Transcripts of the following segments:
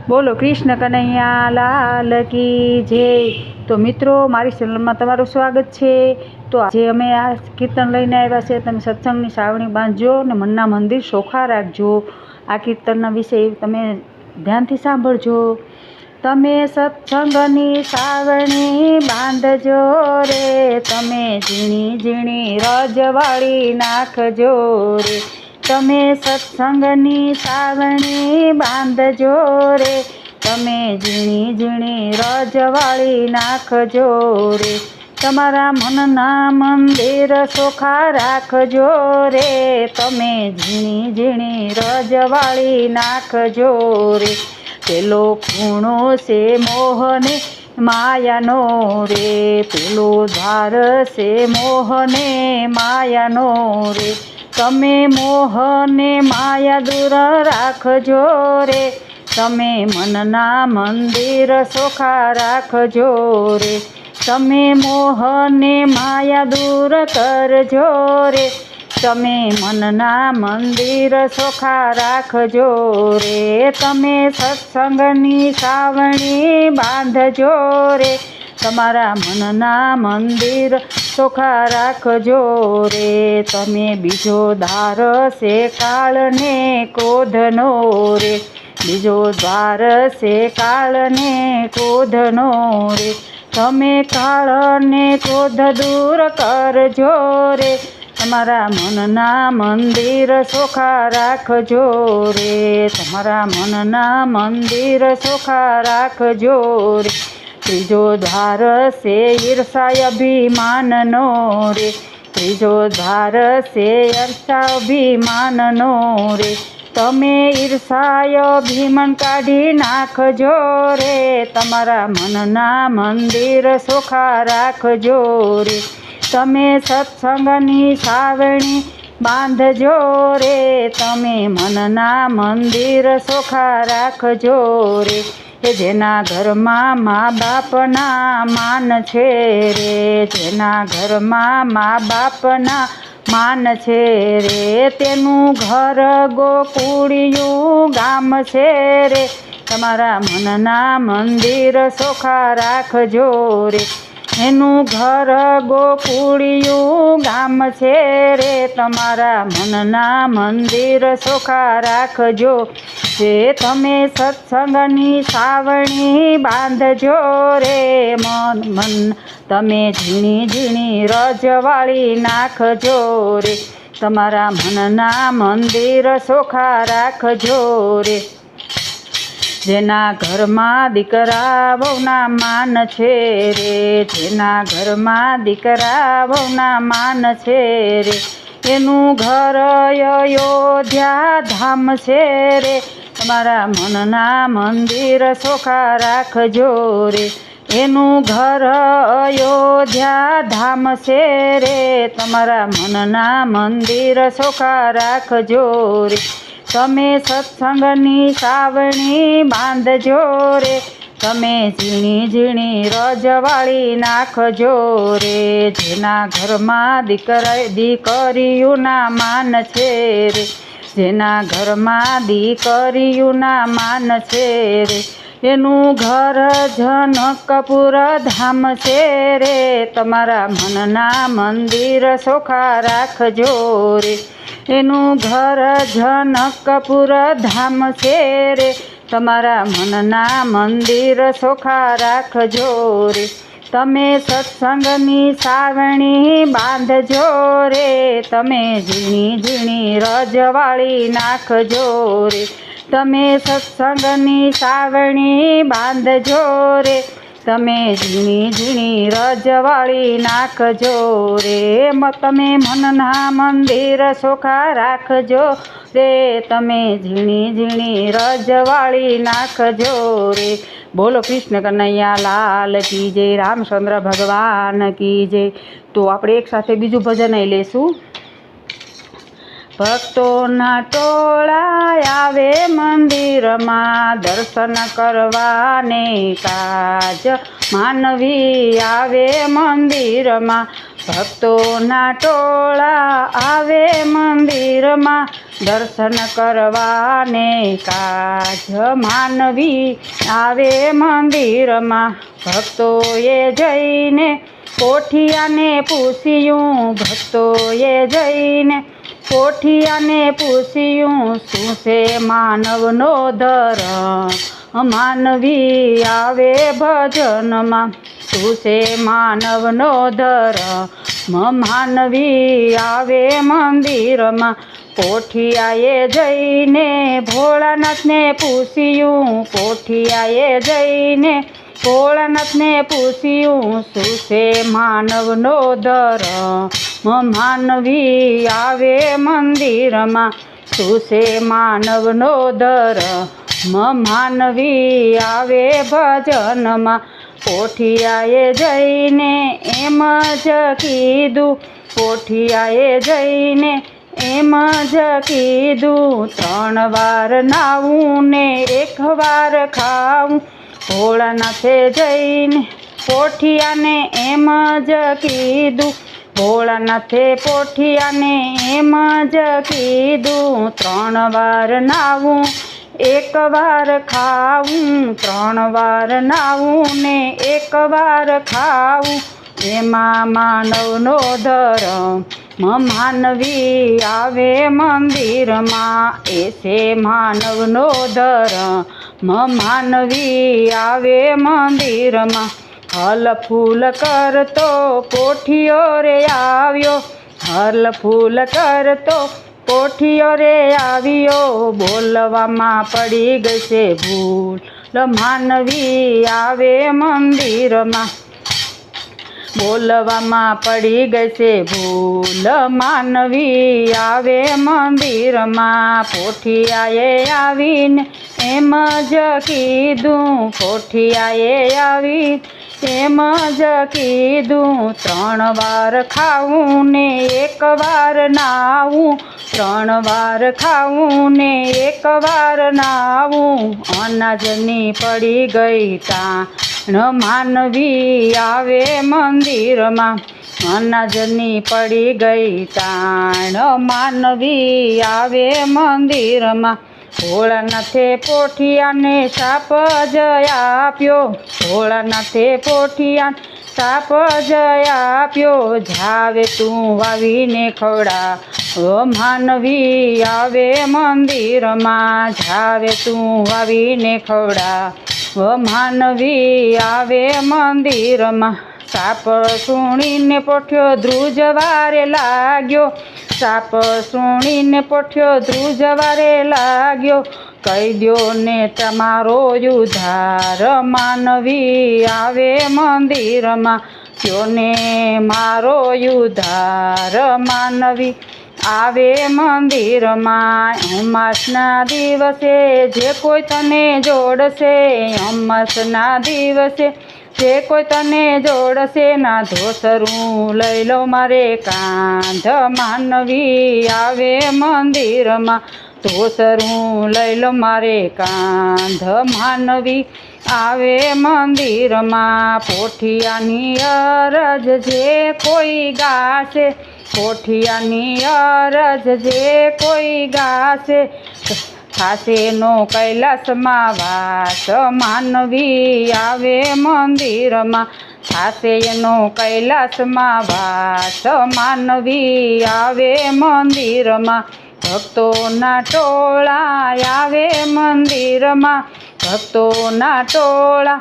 બોલો કૃષ્ણ કનૈયા લાલ કી જય। તો મિત્રો, મારી ચેનલમાં તમારું સ્વાગત છે। તો આજે અમે આ કીર્તન લઈને આવ્યા છે। તમે સત્સંગની સાવણી બાંધજો ને મનના મંદિર ચોખ્ખા રાખજો। આ કીર્તનના વિશે તમે ધ્યાનથી સાંભળજો। તમે સત્સંગની સાવણી બાંધજો રે, તમે ઝીણી ઝીણી રજવાળી નાખજો રે। તમે સત્સંગની સાવણી બાંધજો રે, તમે ઝીણી ઝીણી રજવાળી નાખજો રે। તમારા મનના મંદિર ચોખ્ખા રાખજો રે, તમે ઝીણી ઝીણી રજવાળી નાખજો રે। પેલો ખૂણો છે મોહને માયાનો રે, પેલો દ્વાર છે મોહને માયાનો રે। તમે મોહને માયા દૂર રાખજો રે, તમે મનના મંદિર ચોખ્ખા રાખજો રે। તમે મોહને માયા દૂર કરજો રે, તમે મનના મંદિર ચોખ્ખા રાખજો રે। તમે સત્સંગની સાવણી બાંધજો રે, તમારા મનના મંદિર ચોખ્ખા રાખજો રે। તમે બીજો દ્વાર છે કાળને ક્રોધનો રે, બીજો દ્વાર છે કાળને ક્રોધનો રે। તમે કાળને ક્રોધ દૂર કરજો રે, તમારા મનના મંદિર ચોખ્ખા રાખજો રે, તમારા મનના મંદિર ચોખ્ખા રાખજો રે। ત્રીજો દ્વાર છે ઈર્ષા અભિમાનનો રે, ત્રીજો દ્વાર છે ઈર્ષા અભિમાનનો રે। તમે ઈર્ષા અભિમાન કાઢી નાખજો રે, તમારા મનના મંદિર ચોખ્ખા રાખજો રે। તમે સત્સંગની સાવણી બાંધજો રે, તમે મનના મંદિર ચોખ્ખા રાખજો રે। જેના ઘરમાં મા બાપના માન છે રે, જેના ઘરમાં મા બાપના માન છે રે, તેનું ઘર ગોકુળિયું ગામ છે રે। તમારા મનના મંદિર ચોખ્ખા રાખજો રે, એનું ઘર ગોકુળિયું ગામ છે રે। તમારા મનના મંદિર ચોખ્ખા રાખજો રે। તમે સત્સંગની સાવણી બાંધજો રે, મન તમે ઝીણી ઝીણી રજવાળી નાખજો રે, તમારા મનના મંદિર ચોખ્ખા રાખજો રે। જેના ઘરમાં દીકરા વહુના માન છે રે, જેના ઘરમાં દીકરા વહુના માન છે રે, એનું ઘર અયોધ્યા ધામ છે રે। તમારા મનના મંદિર ચોખ્ખા રાખજો રે, એનું ઘર અયોધ્યા ધામ છે રે। તમારા મનના મંદિર ચોખ્ખા રાખજો રે। તમે સત્સંગની સાવણી બાંધજો રે, તમે ઝીણી ઝીણી રજવાળી નાખજો રે। જેના ઘરમાં દીકરીઓના માન છે રે, જેના ઘરમાં દીકરીઓના માન છે રે, એનું ઘર જનકપુર ધામ છે રે। તમારા મનના મંદિર ચોખ્ખા રાખજો રે, એનું ઘર જનકપુર ધામ છે રે। તમારા મનના મંદિર ચોખ્ખા રાખજો રે। તમે સત્સંગની સાવણી બાંધજો રે, તમે ઝીણી ઝીણી રજવાળી નાખજો રે, તમે સત્સંગની સાવણી બાંધજો રે, તમે ઝીણી ઝીણી રજવાળી નાખજો રે। તમે મનના મંદિર ચોખ્ખા રાખજો રે, તમે ઝીણી ઝીણી રજવાળી નાખજો રે। બોલો કૃષ્ણ કનૈયા લાલ કી જય, રામચંદ્ર ભગવાન કી જય। તો આપણે એક સાથે બીજું ભજન લેશું। ભક્તોના ટોળા આવે મંદિરમાં, દર્શન કરવાને કાજ માનવી આવે મંદિરમાં, ભક્તોના ટોળા આવે મંદિરમાં દર્શન કરવાને કાજ માનવી આવે મંદિરમાં ભક્તોએ જઈને કોઠિયાને પૂછ્યું ભક્તોએ જઈને કોઠિયાને પૂછ્યું શું છે માનવનો ધર્મ માનવી આવે ભજનમાં શું છે માનવનો ધર્મ માનવી આવે મંદિરમાં કોઠિયાએ જઈને ભોળાનાથને પૂછ્યું કોઠિયાએ જઈને ભોળાનાથને પૂછ્યું શું છે માનવનો ધર્મ માનવી આવે મંદિરમાં શું છે માનવનો ધર્મ માનવી આવે ભજનમાં કોઠિયાએ જઈને એમ જ કીધું કોઠિયાએ જઈને એમ જ કીધું 3 વાર નાવું ને 1 વાર ખાવું ભોળાનાથે જઈને કોઠિયાને એમ જ કીધું ભોળાનાથે કોઠિયાને એમ જ કીધું 3 વાર નાવું 1 વાર ખાવું 3 વાર નાવું ને 1 વાર ખાવું એમાં માનવનો ધર્મ માનવી આવે મંદિરમાં એ છે માનવનો ધર્મ માનવી આવે મંદિરમાં હલ ફૂલ કરતો કોઠિયો રે આવ્યો હલ ફૂલ કરતો કોઠિયો રે આવ્યો બોલવામાં પડી ગઈ છે ભૂલ માનવી આવે મંદિરમાં બોલવામાં પડી ગઈ છે ભૂલ માનવી આવે મંદિરમાં કોઠિયાએ આવીને એમ જ કીધું કોઠિયાએ આવી એમ જ કીધું 3 વાર ખાવું ને 1 વાર નાવું 3 વાર ખાવું ને 1 વાર નાવું અનાજની પડી ગઈ તાણ માનવી આવે મંદિરમાં અનાજની પડી ગઈ તાણ માનવી આવે મંદિરમાં ભોળાનાથે પોઠિયાને સાપ જ આપ્યો ભોળાનાથે પોઠિયાને સાપ જ આપ્યો જાવે તું વાવીને ખવડા માનવી આવે મંદિરમાં જાવે તું વાવીને ખવડા માનવી આવે મંદિરમાં સાપ સુણીને પોઠ્યો ધ્રુજવારે લાગ્યો સાપ સુણીને પોઠ્યો ધ્રુજવારે લાગ્યો કહી દ્યો ને તમારો ઉદ્ધાર માનવી આવે મંદિરમાં કયો ને મારો ઉદ્ધાર માનવી આવે મંદિરમાં અમાસના દિવસે જે કોઈ તને જોડશે અમાસના દિવસે જે કોઈ તને જોડશે ના ધોસરું લઈ લો મારે કાંધ માનવી આવે મંદિરમાં ધોસરું લઈ લો મારે કાંધ માનવી આવે મંદિરમાં પોઠિયાની અરજ જે કોઈ ગાશે પોઠિયાની અરજ જે કોઈ ગાશે થાશે નો કૈલાસમાં વાસ માનવી આવે મંદિરમાં થાશે એનો કૈલાસમાં વાસ માનવી આવે મંદિરમાં ભક્તોના ટોળા આવે મંદિરમાં ભક્તોના ટોળા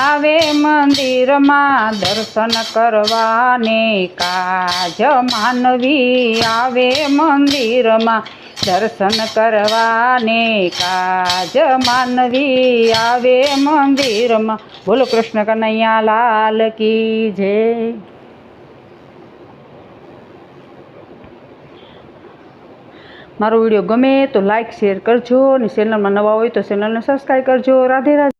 આવે મંદિરમાં દર્શન કરવાને કાજ માનવી આવે મંદિરમાં દર્શન કરવાને કાજ માનવી આવે મંદિરમાં બોલો કૃષ્ણ કનૈયા લાલ કી જય. મારો વિડીયો ગમે તો લાઈક શેર કરજો અને ચેનલમાં નવા હોય તો ચેનલને સબસ્ક્રાઈબ કરજો. રાધે રાધે.